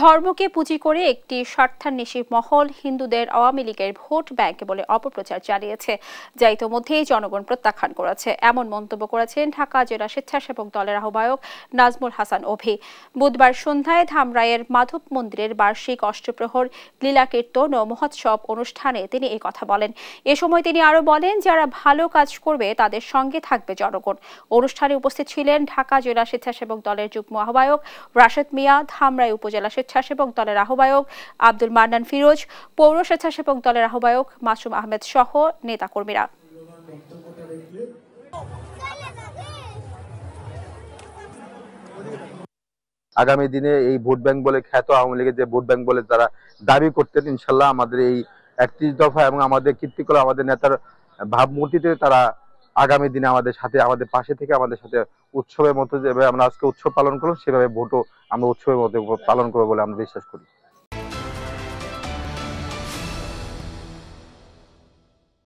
ধর্মকে পুঁজি করে একটি স্বার্থান্বেষী মহল হিন্দুদের আওয়ামী লীগের ভোট ব্যাংক বলে অপপ্রচার চালিয়েছে, যা ইতোমধ্যেই জনগণ প্রত্যাখ্যান করেছে। এমন মন্তব্য করেছেন ঢাকা জেলা স্বেচ্ছাসেবক দলের আহ্বায়ক নাজমুল হাসান অভি। বুধবার সন্ধ্যায় ধামরাইয়ের মাধব মন্দিরের বার্ষিক অষ্টপ্রহর লীলা কীর্তন ও মহোৎসব অনুষ্ঠানে তিনি এই কথা বলেন। এ সময় তিনি আরো বলেন, যারা ভালো কাজ করবে তাদের সঙ্গে থাকবে জনগণ। অনুষ্ঠানে উপস্থিত ছিলেন ঢাকা জেলা স্বেচ্ছাসেবক দলের যুগ্ম আহ্বায়ক রাশেদ মিয়া, ধামরাই উপজেলা স্বেচ্ছাসেবক দলের আহ্বায়ক আব্দুল মান্নান ফিরোজ, পৌর স্বেচ্ছাসেবক দলের আহ্বায়ক মাসুম আহমেদ সহ নেতাকর্মীরা। আগামী দিনে এই ভোট ব্যাংক বলে খ্যাত আওয়ামী লীগের যে ভোট ব্যাংক বলে যারা দাবি করতেন, ইনশাল্লাহ আমাদের এই 31 দফা এবং আমাদের কীর্তিকলাপ আমাদের নেতার ভাবমূর্তিতে তারা আগামী দিনে আমাদের সাথে, আমাদের পাশে থেকে আমাদের সাথে উৎসবের মতো যেভাবে আমরা আজকে উৎসব পালন করলাম, সেভাবে ভোটও আমরা উৎসবের মতো পালন করবো বলে আমরা বিশ্বাস করি।